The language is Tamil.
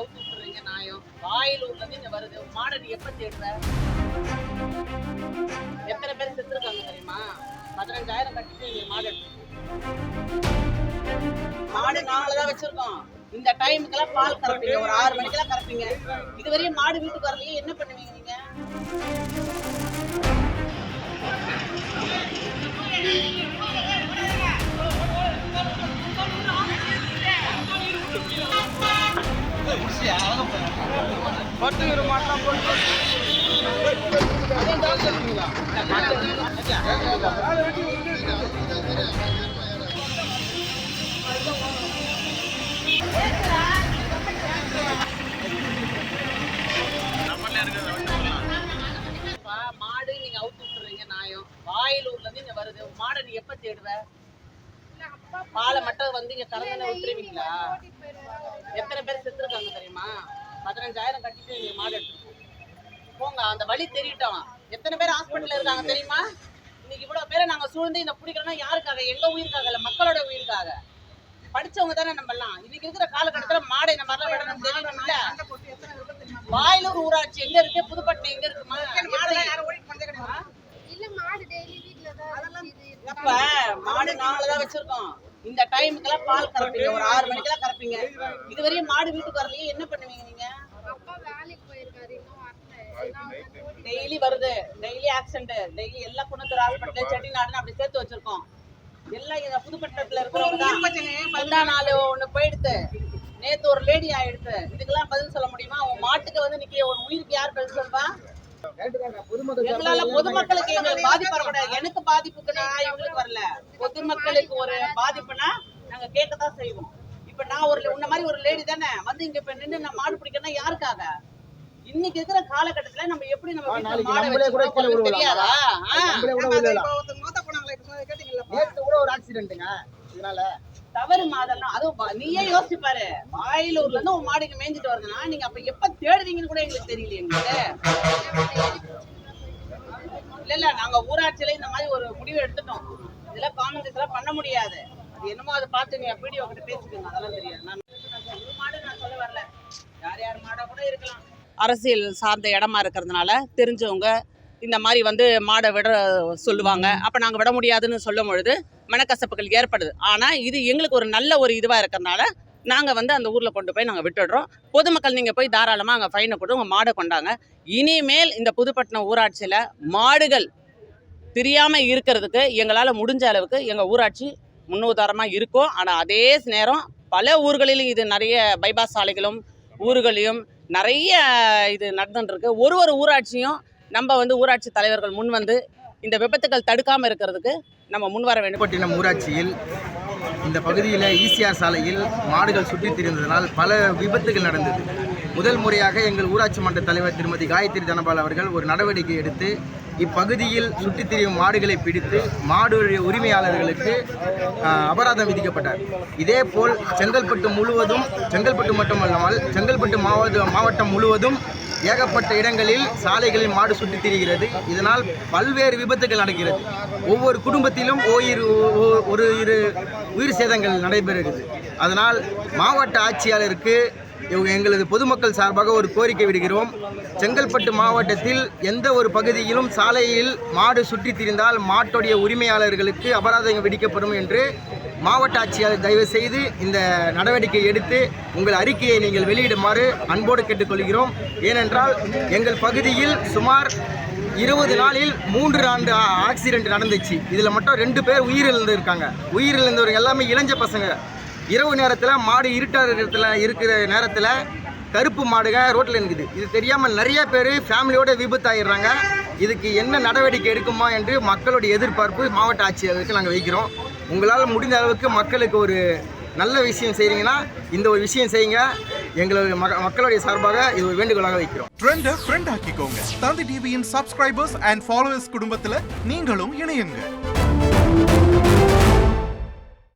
அவுத்து விட்டுறீங்க நாயம். வாயிலூர்ல இருந்து இங்க வருது. மாடை நீ எப்ப தேடுற? எத்தனை பேர் செத்துருக்காங்க தெரியுமா? 15,000 கட்டிட்டு நீங்க மாடு நாங்களதான் வச்சிருக்கோம். இந்த டைமுக்கெல்லாம் பால் கறப்பீங்க, ஒரு 6 மணிக்கெல்லாம் கறப்பீங்க. இதுவரையும் மாடு வீட்டுக்கு வரலையே, என்ன பண்ணுவீங்க நீங்க? மாடு நீங்க அவுத்து விட்டுறீங்க நாயம். வாயிலூர்ல இருந்து இங்க வருது. மாடை நீ எப்ப தேடுவ? பாலை மட்டும் வந்து இங்க கறந்து விட்டுருவீங்களா? எத்தனை பேர் செத்துருக்காங்க தெரியுமா? 15,000 கட்டிட்டு நீங்க மாடு எடுத்துட்டு போங்க. அந்த வழி தெரியட்டும். எத்தனை பேர் ஹாஸ்பிட்டல்ல இருக்காங்க தெரியுமா? இன்னைக்கு இவ்வளவு பேரை நாங்க சூழ்ந்து இந்த பிடிக்கிறோம்னா யாருக்காக? எங்க உயிருக்காக இல்ல, மக்களோட உயிருக்காக. படிச்சவங்க தானே நம்ம எல்லாம். இன்னைக்கு இருக்கிற காலகட்டத்துல மாடை இந்த மாதிரிலாம் விடணும் தெரியணும்ல. வாயிலூர் ஊராட்சி எங்க இருக்கு? புதுப்பட்டினம் எங்க இருக்குமா? அப்ப மாடு நாங்களதான் வச்சிருக்கோம். இந்த டைமுக்கெல்லாம் பால் கறப்பீங்க, ஒரு 6 மணிக்கெல்லாம் கறப்பீங்க. இதுவரையும் மாடு வீட்டுக்கு வரலையே, என்ன பண்ணுவீங்க நீங்க? டெய்லி வருது, டெய்லி ஆக்சிடென்ட், டெய்லி எல்லா குணத்தூர் ஹாஸ்பிட்டல், செட்டிநாடுன்னு அப்படி சேர்த்து வச்சிருக்கோம். எல்லாம் இந்த புதுப்பட்டினத்துல இருக்கிறவங்க நாள் ஒண்ணு போயிடுத்து. நேத்து ஒரு லேடி ஆயிடுத்து. இதுக்கெல்லாம் பதில் சொல்ல முடியுமா? உன் மாட்டுக்கு வந்து நிக்க ஒரு உயிருக்கு யார் பதில் சொல்வா? எங்களால பொதுமக்களுக்கு எங்களுக்கு பாதிப்பு வரக்கூடாது. எனக்கு பாதிப்புக்குன்னா இவங்களுக்கு வரல. பொதுமக்களுக்கு ஒரு பாதிப்புனா நாங்க கேட்கத்தான் செய்வோம். இப்ப நான் உன்ன மாதிரி ஒரு லேடி தானே வந்து இங்க இப்ப நின்று நான் மாடு பிடிக்கிறேன்னா யாருக்காக? இன்னைக்கு இருக்கிற காலகட்டத்துல நம்ம எப்படி நம்ம மாடை வச்சு தெரியாதா? ஒரு ஆக்சிடென்ட்ங்க. இதனால தவறு மாதம் அதுவும் நீயே யோசிச்சு பாரு. வாயிலூர்ல இருந்து உன் மாடுக்கு மேய்ஞ்சிட்டு வருதுன்னா நீங்க அப்ப எப்ப தேடுவீங்கன்னு கூட எங்களுக்கு தெரியல. எங்களுக்கு இல்ல நாங்க ஊராட்சியில இந்த மாதிரி ஒரு முடிவு எடுத்துட்டோம். இதெல்லாம் காமெண்ட்ஸ் எல்லாம் பண்ண முடியாது. அது என்னமோ அதை பார்த்து நீ வீடியோ கிட்ட பேசிக்கோங்க. அதெல்லாம் தெரியாது. நான் மாடு நான் சொல்ல வரல, யார் மாடா கூட இருக்கலாம். அரசியல் சார்ந்த இடமா இருக்கிறதுனால தெரிஞ்சவங்க இந்த மாதிரி வந்து மாடை விட சொல்லுவாங்க. அப்போ நாங்கள் விட முடியாதுன்னு சொல்லும் பொழுது மனக்கசப்புகள் ஏற்படுது. ஆனால் இது எங்களுக்கு ஒரு நல்ல ஒரு இதுவாக இருக்கிறதுனால நாங்கள் வந்து அந்த ஊரில் கொண்டு போய் நாங்கள் விட்டுடுறோம். பொதுமக்கள் நீங்கள் போய் தாராளமாக அங்கே ஃபைனை போட்டு உங்கள் மாடை கொண்டாங்க. இனிமேல் இந்த புதுப்பட்டினம் ஊராட்சியில் மாடுகள் தெரியாமல் இருக்கிறதுக்கு எங்களால் முடிஞ்ச அளவுக்கு எங்கள் ஊராட்சி முன்னுதாரணமாக இருக்கும். ஆனால் அதே நேரம் பல ஊர்களிலும் இது நிறைய பைபாஸ் சாலைகளும் ஊர்களையும் நிறைய இது நடந்துட்டுருக்கு. ஒரு ஊராட்சியும் நம்ம வந்து ஊராட்சி தலைவர்கள் முன் வந்து இந்த விபத்துகள் தடுக்காமல் இருக்கிறதுக்கு நம்ம முன் வர வேண்டும். புதுப்பட்டினம் ஊராட்சியில் இந்த பகுதியில் ஈசிஆர் சாலையில் மாடுகள் சுற்றித் திரிந்ததனால் பல விபத்துகள் நடந்தது. முதல் முறையாக எங்கள் ஊராட்சி மன்ற தலைவர் திருமதி காயத்ரி தனபால் அவர்கள் ஒரு நடவடிக்கை எடுத்து இப்பகுதியில் சுற்றித் திரியும் மாடுகளை பிடித்து மாடு உரிமையாளர்களுக்கு அபராதம் விதிக்கப்பட்டார். இதேபோல் செங்கல்பட்டு மட்டுமல்லாமல் செங்கல்பட்டு மாவட்டம் முழுவதும் ஏகப்பட்ட இடங்களில் சாலைகளில் மாடு சுற்றித் திரிகிறது. இதனால் பல்வேறு விபத்துகள் நடக்கிறது. ஒவ்வொரு குடும்பத்திலும் உயிர் சேதங்கள் நடைபெறுகிறது. அதனால் மாவட்ட ஆட்சியாளருக்கு எங்களது பொதுமக்கள் சார்பாக ஒரு கோரிக்கை விடுகிறோம். செங்கல்பட்டு மாவட்டத்தில் எந்த ஒரு பகுதியிலும் சாலையில் மாடு சுற்றித் திரிந்தால் மாட்டுடைய உரிமையாளர்களுக்கு அபராதம் விதிக்கப்படும் என்று மாவட்ட ஆட்சியாளர் தயவு செய்து இந்த நடவடிக்கை எடுத்து உங்கள் அறிக்கையை நீங்கள் வெளியிடுமாறு அன்போடு கேட்டுக்கொள்கிறோம். ஏனென்றால் எங்கள் பகுதியில் சுமார் 20 நாளில் 3 ஆக்சிடென்ட் நடந்துச்சு. இதில் மட்டும் 2 பேர் உயிரிழந்திருக்காங்க. உயிரிழந்தவர்கள் எல்லாமே இளைஞ பசங்க. இரவு நேரத்தில் மாடு இருட்டாரத்தில் இருக்கிற நேரத்தில் கருப்பு மாடுக ரோட்டில் இருக்குது. இது தெரியாமல் நிறைய பேர் ஃபேமிலியோடு விபத்தாயிடுறாங்க. இதுக்கு என்ன நடவடிக்கை எடுக்குமா என்று மக்களுடைய எதிர்பார்ப்பு மாவட்ட ஆட்சியருக்கு நாங்கள் வைக்கிறோம். உங்களால் முடிந்த அளவுக்கு மக்களுக்கு ஒரு நல்ல விஷயம் செய்கிறீங்கன்னா இந்த ஒரு விஷயம் செய்யுங்க. எங்களுடைய மக்களுடைய சார்பாக இது ஒரு வேண்டுகோளாக வைக்கிறோம். ட்ரெண்டை ஃப்ரெண்ட் ஆக்கிக்கோங்க. தந்தி டிவியின் சப்ஸ்கிரைபர்ஸ் அண்ட் ஃபாலோவர்ஸ் குடும்பத்தில் நீங்களும் இணையுங்க.